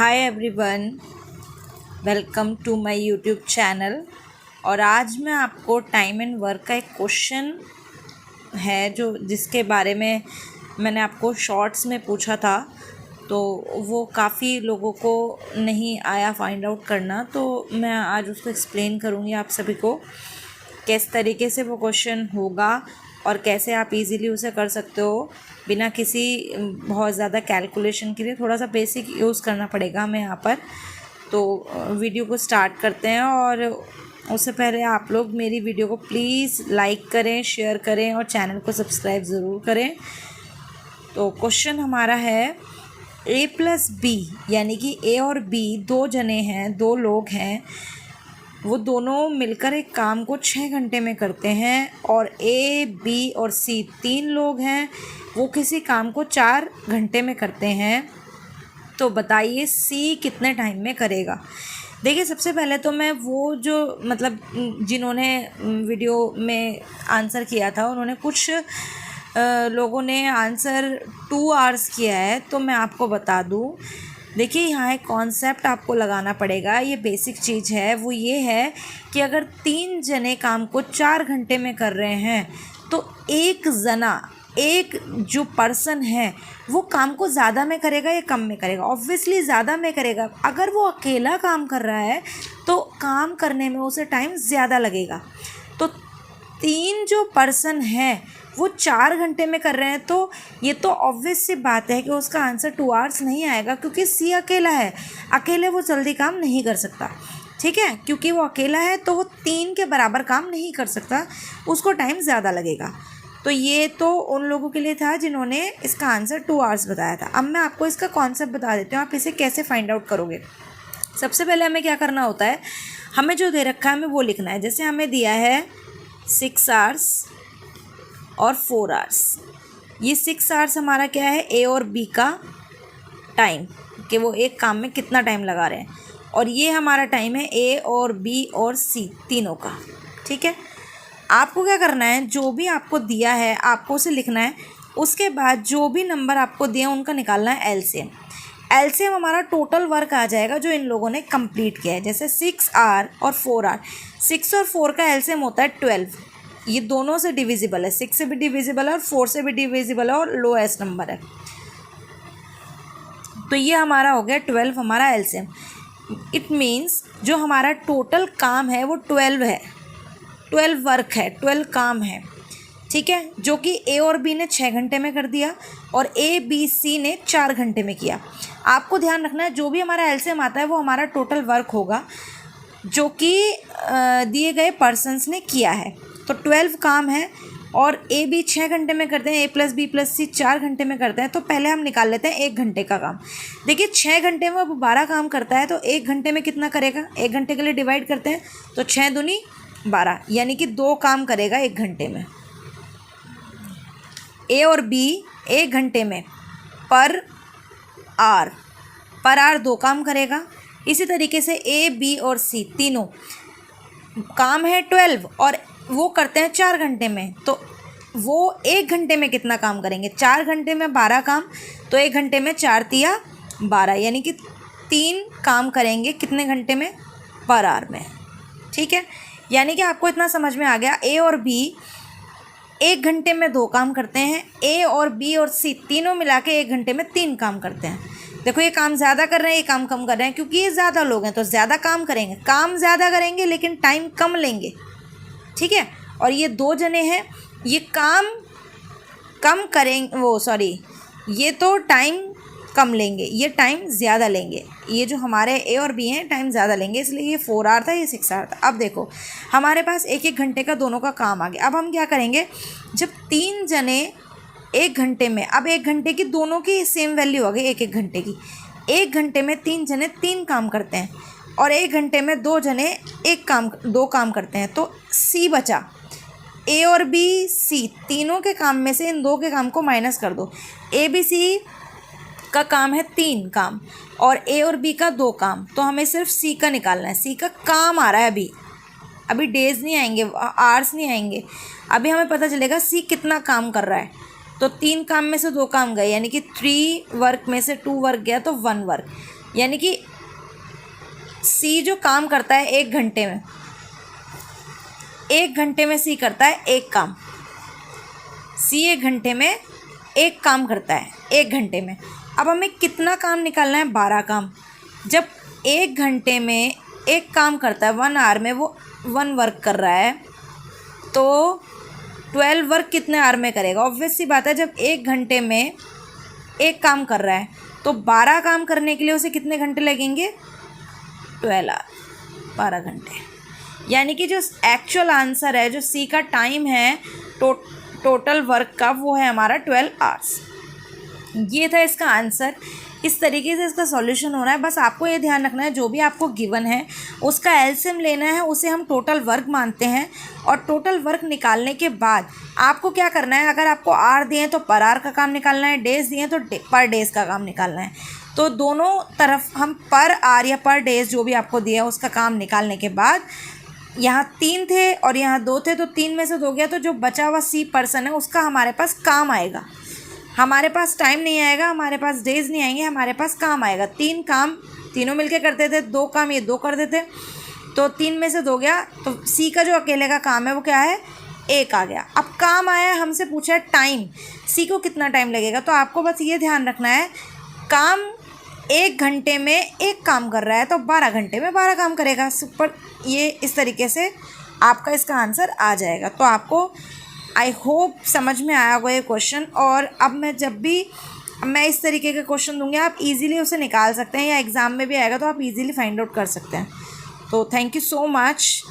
Hi everyone, welcome to my YouTube channel. और आज मैं आपको टाइम एंड वर्क का एक क्वेश्चन है जिसके बारे में मैंने आपको शॉर्ट्स में पूछा था, तो वो काफ़ी लोगों को नहीं आया फाइंड आउट करना, तो मैं आज उसको एक्सप्लेन करूँगी आप सभी को किस तरीके से वो क्वेश्चन होगा और कैसे आप इजीली उसे कर सकते हो बिना किसी बहुत ज़्यादा कैलकुलेशन के लिए। थोड़ा सा बेसिक यूज़ करना पड़ेगा हमें यहाँ पर। तो वीडियो को स्टार्ट करते हैं, और उससे पहले आप लोग मेरी वीडियो को प्लीज़ लाइक करें, शेयर करें और चैनल को सब्सक्राइब ज़रूर करें। तो क्वेश्चन हमारा है A+B, यानी कि ए और बी दो जने हैं, दो लोग हैं, वो दोनों मिलकर एक काम को 6 घंटे में करते हैं। और ए, बी और सी तीन लोग हैं, वो किसी काम को 4 घंटे में करते हैं। तो बताइए सी कितने टाइम में करेगा। देखिए, सबसे पहले तो मैं वो जिन्होंने वीडियो में आंसर किया था, उन्होंने कुछ लोगों ने आंसर 2 आवर्स किया है, तो मैं आपको बता दूं। देखिए, यहाँ एक कॉन्सेप्ट आपको लगाना पड़ेगा। ये बेसिक चीज़ है, वो ये है कि अगर 3 जने काम को 4 घंटे में कर रहे हैं, तो एक जो पर्सन है वो काम को ज़्यादा में करेगा या कम में करेगा? ऑब्वियसली ज़्यादा में करेगा। अगर वो अकेला काम कर रहा है तो काम करने में उसे टाइम ज़्यादा लगेगा। तो 3 जो पर्सन हैं वो 4 घंटे में कर रहे हैं, तो ये तो ऑब्वियस सी बात है कि उसका आंसर 2 आवर्स नहीं आएगा, क्योंकि सी अकेला है। अकेले वो जल्दी काम नहीं कर सकता, ठीक है। क्योंकि वो अकेला है तो वो 3 के बराबर काम नहीं कर सकता, उसको टाइम ज़्यादा लगेगा। तो ये तो उन लोगों के लिए था जिन्होंने इसका आंसर 2 आवर्स बताया था। अब मैं आपको इसका कॉन्सेप्ट बता देती हूँ, आप इसे कैसे फाइंड आउट करोगे। सबसे पहले हमें क्या करना होता है, हमें जो दे रखा है हमें वो लिखना है। जैसे हमें दिया है 6 आवर्स और 4 आवर्स। ये 6 आवर्स हमारा क्या है, ए और बी का टाइम, कि वो एक काम में कितना टाइम लगा रहे हैं। और ये हमारा टाइम है ए और बी और सी तीनों का, ठीक है। आपको क्या करना है, जो भी आपको दिया है आपको उसे लिखना है। उसके बाद जो भी नंबर आपको दिए उनका निकालना है एलसीएम। एलसीएम हमारा टोटल वर्क आ जाएगा जो इन लोगों ने कंप्लीट किया है। जैसे 6 आवर और 4 आवर, 6 और 4 का एलसीएम होता है 12। ये दोनों से डिविजिबल है, 6 से भी डिविजिबल है और 4 से भी डिविजिबल है, और लोएस्ट नंबर है। तो ये हमारा हो गया 12 हमारा एलसीएम। इट मीन्स जो हमारा टोटल काम है वो 12 है, 12 वर्क है, 12 काम है, ठीक है। जो कि ए और बी ने 6 घंटे में कर दिया और ए बी सी ने 4 घंटे में किया। आपको ध्यान रखना है, जो भी हमारा एलसीएम आता है वो हमारा टोटल वर्क होगा जो कि दिए गए पर्सन्स ने किया है। तो 12 काम है और ए बी 6 घंटे में करते हैं, A+B+C 4 घंटे में करते हैं। तो पहले हम निकाल लेते हैं 1 घंटे का काम। देखिए, 6 घंटे में वो 12 काम करता है, तो 1 घंटे में कितना करेगा, 1 घंटे के लिए डिवाइड करते हैं, तो 6 दूनी 12, यानी कि 2 काम करेगा 1 घंटे में। ए और बी 1 घंटे में पर आवर 2 काम करेगा। इसी तरीके से ए बी और सी तीनों काम है 12 और वो करते हैं 4 घंटे में, तो वो 1 घंटे में कितना काम करेंगे, 4 घंटे में 12 काम, तो 1 घंटे में 4 तिया 12, यानी कि 3 काम करेंगे कितने घंटे में, पर आवर में, ठीक है। यानी कि आपको इतना समझ में आ गया, ए और बी 1 घंटे में 2 काम करते हैं, ए और बी और सी तीनों मिला के 1 घंटे में 3 काम करते हैं। देखो, ये काम ज़्यादा कर रहे हैं, ये काम कम कर रहे हैं, क्योंकि ये ज़्यादा लोग हैं तो ज़्यादा काम करेंगे, काम ज़्यादा करेंगे लेकिन टाइम कम लेंगे, ठीक है। और ये 2 जने हैं, ये काम कम करेंगे, ये तो टाइम कम लेंगे, ये टाइम ज़्यादा लेंगे। ये जो हमारे ए और बी हैं टाइम ज़्यादा लेंगे, इसलिए ये 4 आवर था, ये 6 आवर था। अब देखो, हमारे पास 1-1 घंटे का दोनों का काम आ गया। अब हम क्या करेंगे, जब 3 जने 1 घंटे में, अब 1 घंटे की दोनों की सेम वैल्यू हो गई 1-1 घंटे की। 1 घंटे में 3 जने 3 काम करते हैं और 1 घंटे में 2 जने 2 काम करते हैं, तो सी बचा। ए और बी सी तीनों के काम में से इन 2 के काम को माइनस कर दो। ए बी सी का काम है 3 काम और ए और बी का 2 काम, तो हमें सिर्फ सी का निकालना है। सी का काम आ रहा है, अभी डेज नहीं आएंगे, आवर्स नहीं आएंगे। अभी हमें पता चलेगा सी कितना काम कर रहा है। तो 3 काम में से 2 काम गए, यानी कि 3 वर्क में से 2 वर्क गया, तो 1 वर्क। यानी कि सी जो काम करता है 1 घंटे में, 1 घंटे में सी करता है एक काम। सी 1 घंटे में एक काम करता है, 1 घंटे में। अब हमें कितना काम निकालना है? 12 काम। जब 1 घंटे में एक काम करता है, 1 आवर में वो 1 वर्क कर रहा है, तो 12 वर्क कितने आवर में करेगा? ऑब्वियस सी बात है, जब 1 घंटे में एक काम कर रहा है तो 12 काम करने के लिए उसे कितने घंटे लगेंगे? 12 आवर, 12 घंटे। यानी कि जो एक्चुअल आंसर है, जो सी का टाइम है टोटल वर्क का, वो है हमारा 12 आवर्स। ये था इसका आंसर। इस तरीके से इसका सॉल्यूशन हो रहा है। बस आपको ये ध्यान रखना है, जो भी आपको गिवन है उसका एलसीएम लेना है, उसे हम टोटल वर्क मानते हैं। और टोटल वर्क निकालने के बाद आपको क्या करना है? अगर आपको आर दिए तो पर आर का काम निकालना है, डेज दिए तो पर डेज का काम निकालना है। तो दोनों तरफ हम पर आर या पर डेज जो भी आपको दिया उसका काम निकालने के बाद, यहाँ 3 थे और यहाँ 2 थे, तो 3 में से 2 गया, तो जो बचा हुआ सी पर्सन है उसका हमारे पास काम आएगा। हमारे पास टाइम नहीं आएगा, हमारे पास डेज नहीं आएंगे, हमारे पास काम आएगा। 3 काम तीनों मिलके करते थे, 2 काम ये 2 कर देते, तो 3 में से 2 गया, तो सी का जो अकेले का काम है वो क्या है? 1 आ गया। अब काम आया, हमसे पूछा है टाइम, सी को कितना टाइम लगेगा। तो आपको बस ये ध्यान रखना है, काम 1 घंटे में एक काम कर रहा है तो 12 घंटे में 12 काम करेगा। सुपर, ये इस तरीके से आपका इसका आंसर आ जाएगा। तो आपको आई होप समझ में आया होगा ये क्वेश्चन। और अब मैं इस तरीके के क्वेश्चन दूंगी, आप इजीली उसे निकाल सकते हैं, या एग्ज़ाम में भी आएगा तो आप इजीली फाइंड आउट कर सकते हैं। तो थैंक यू सो मच।